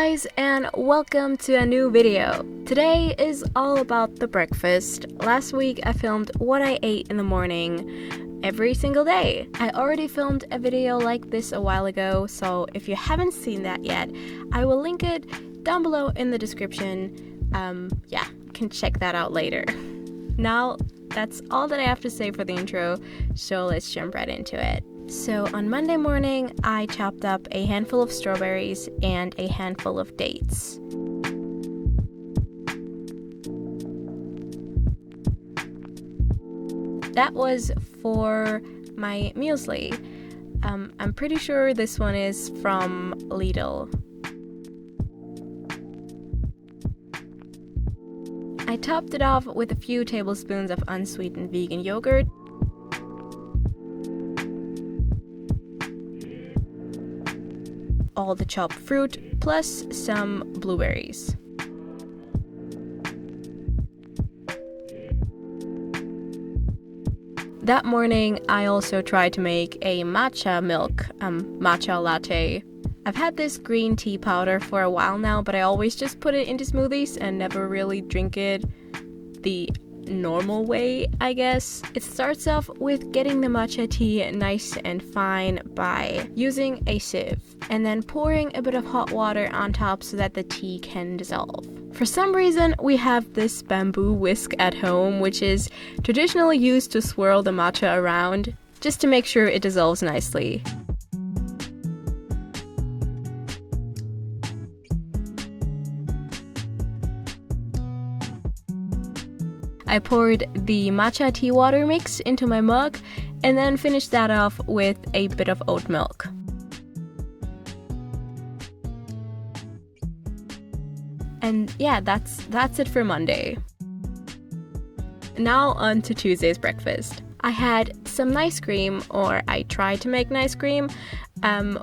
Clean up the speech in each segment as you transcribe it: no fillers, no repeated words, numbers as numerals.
guys, and welcome to a new video. Today is all about the breakfast. Last week I filmed what I ate in the morning every single day. I already filmed a video like this a while ago, so if you haven't seen that yet, I will link it down below in the description. You can check that out later. Now, that's all that I have to say for the intro, so let's jump right into it. So on Monday morning, I chopped up a handful of strawberries and a handful of dates. That was for my muesli. I'm pretty sure this one is from Lidl. I topped it off with a few tablespoons of unsweetened vegan yogurt, all the chopped fruit, plus some blueberries. That morning, I also tried to make a matcha latte. I've had this green tea powder for a while now, but I always just put it into smoothies and never really drink it the normal way, I guess. It starts off with getting the matcha tea nice and fine by using a sieve, and then pouring a bit of hot water on top so that the tea can dissolve. For some reason, we have this bamboo whisk at home, which is traditionally used to swirl the matcha around, just to make sure it dissolves nicely. I poured the matcha tea water mix into my mug and then finished that off with a bit of oat milk. And yeah, that's it for Monday. Now on to Tuesday's breakfast. I had some nice cream, or I tried to make nice cream,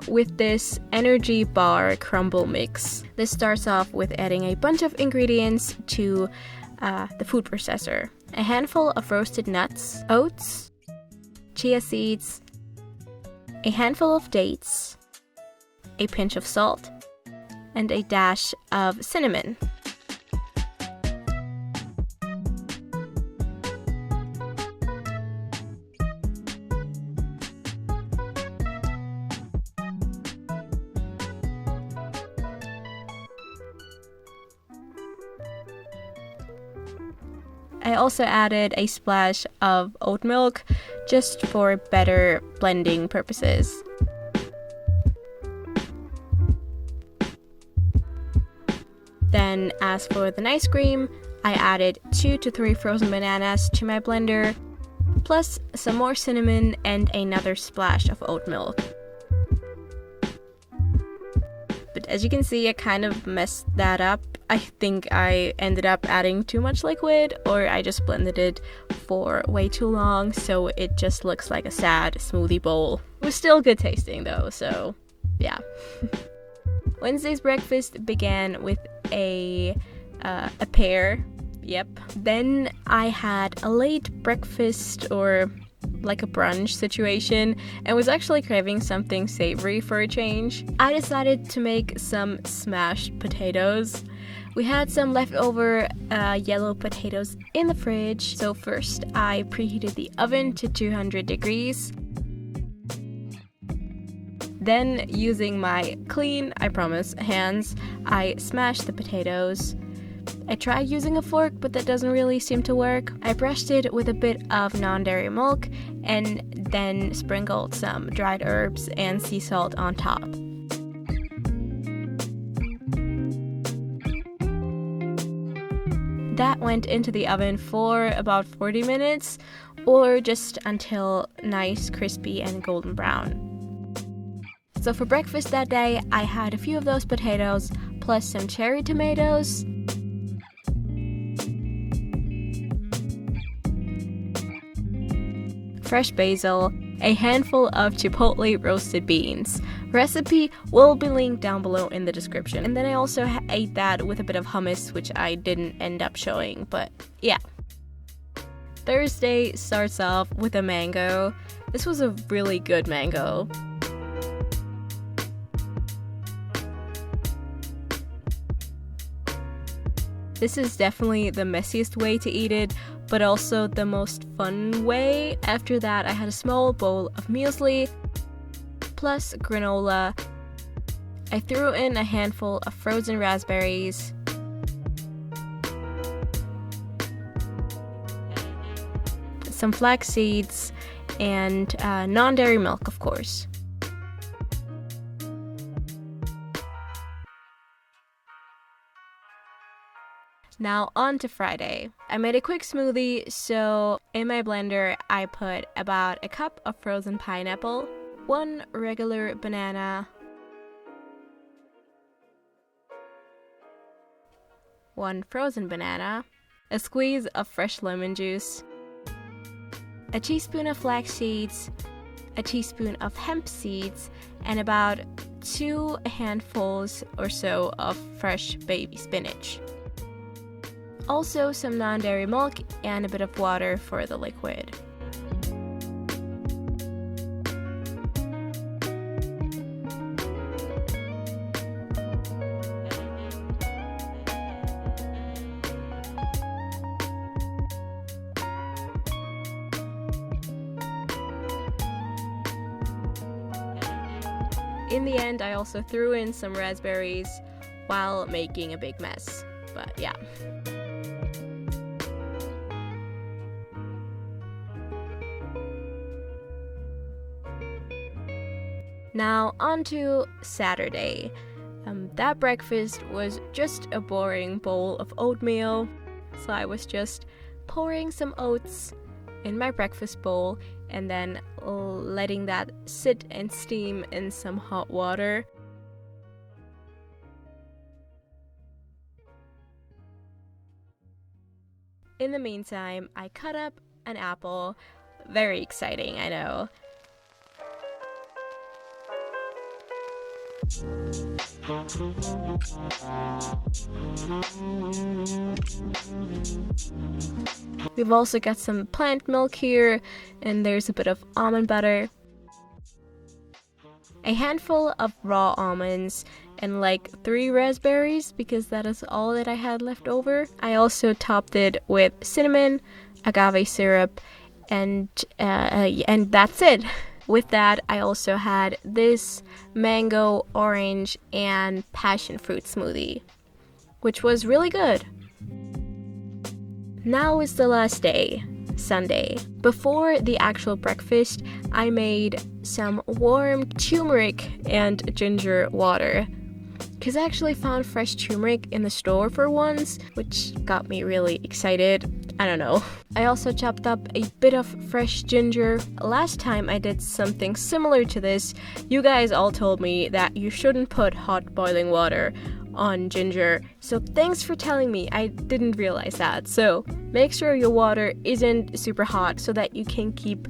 with this energy bar crumble mix. This starts off with adding a bunch of ingredients to the food processor. A handful of roasted nuts, oats, chia seeds, a handful of dates, a pinch of salt, and a dash of cinnamon. I also added a splash of oat milk just for better blending purposes. Then, as for the nice cream, I added 2 to 3 frozen bananas to my blender, plus some more cinnamon and another splash of oat milk. But as you can see, I kind of messed that up. I think I ended up adding too much liquid, or I just blended it for way too long, so it just looks like a sad smoothie bowl. It was still good tasting though, so yeah. Wednesday's breakfast began with a pear. Yep. Then I had a late breakfast, or like a brunch situation, and was actually craving something savory for a change. I decided to make some smashed potatoes. We had some leftover yellow potatoes in the fridge, so first I preheated the oven to 200 degrees. Then, using my clean, I promise, hands, I smashed the potatoes. I tried using a fork, but that doesn't really seem to work. I brushed it with a bit of non-dairy milk and then sprinkled some dried herbs and sea salt on top. That went into the oven for about 40 minutes, or just until nice, crispy, and golden brown. So for breakfast that day, I had a few of those potatoes, plus some cherry tomatoes, fresh basil, a handful of chipotle roasted beans. Recipe will be linked down below in the description. And then I also ate that with a bit of hummus, which I didn't end up showing, but yeah. Thursday starts off with a mango. This was a really good mango. This is definitely the messiest way to eat it, but also the most fun way. After that, I had a small bowl of muesli plus granola. I threw in a handful of frozen raspberries, some flax seeds, and non-dairy milk, of course. Now on to Friday. I made a quick smoothie, so in my blender I put about a cup of frozen pineapple, 1 regular banana, 1 frozen banana, a squeeze of fresh lemon juice, a teaspoon of flax seeds, a teaspoon of hemp seeds, and about 2 handfuls or so of fresh baby spinach. Also some non-dairy milk and a bit of water for the liquid. In the end, I also threw in some raspberries while making a big mess, but yeah. Now on to Saturday. That breakfast was just a boring bowl of oatmeal, so I was just pouring some oats in my breakfast bowl and then letting that sit and steam in some hot water. In the meantime, I cut up an apple. Very exciting, I know. We've also got some plant milk here, and there's a bit of almond butter, a handful of raw almonds, and like 3 raspberries because that is all that I had left over. I also topped it with cinnamon, agave syrup, and that's it. With that, I also had this mango, orange, and passion fruit smoothie, which was really good. Now is the last day, Sunday. Before the actual breakfast, I made some warm turmeric and ginger water, because I actually found fresh turmeric in the store for once, which got me really excited. I don't know. I also chopped up a bit of fresh ginger. Last time I did something similar to this, you guys all told me that you shouldn't put hot boiling water on ginger. So thanks for telling me, I didn't realize that. So make sure your water isn't super hot so that you can keep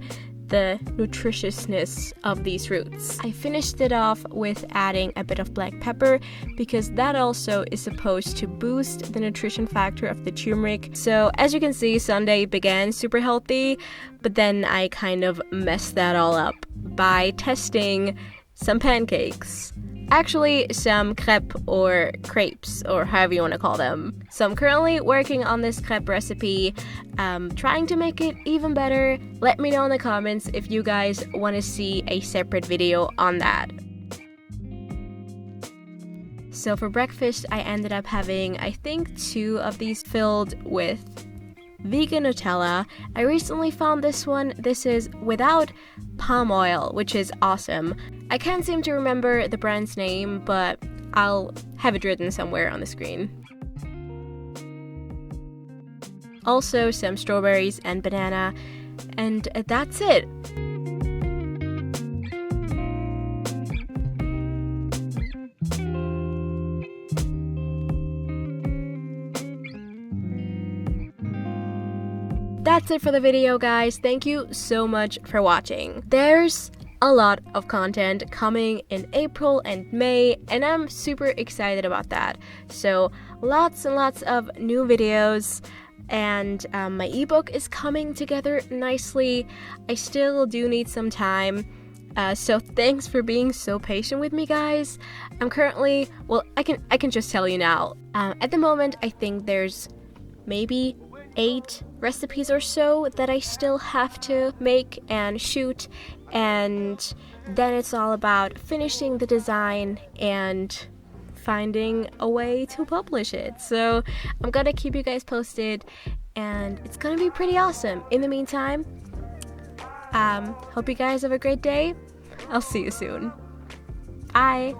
the nutritiousness of these roots. I finished it off with adding a bit of black pepper because that also is supposed to boost the nutrition factor of the turmeric. So as you can see, Sunday began super healthy, but then I kind of messed that all up by testing some pancakes. Actually, some crepes or crepes, or however you want to call them. So I'm currently working on this crepe recipe, trying to make it even better. Let me know in the comments if you guys want to see a separate video on that. So for breakfast, I ended up having, I think, 2 of these filled with vegan Nutella. I recently found this one. This is without palm oil, which is awesome. I can't seem to remember the brand's name, but I'll have it written somewhere on the screen. Also some strawberries and banana, and that's it. That's it for the video, guys. Thank you so much for watching. There's a lot of content coming in April and May, and I'm super excited about that. So lots and lots of new videos, and my ebook is coming together nicely. I still do need some time So thanks for being so patient with me, guys. I'm currently, well, I can just tell you now. At the moment, I think there's maybe 8 recipes or so that I still have to make and shoot, and then it's all about finishing the design and finding a way to publish it. So I'm gonna keep you guys posted, and it's gonna be pretty awesome. In the meantime, hope you guys have a great day. I'll see you soon. Bye.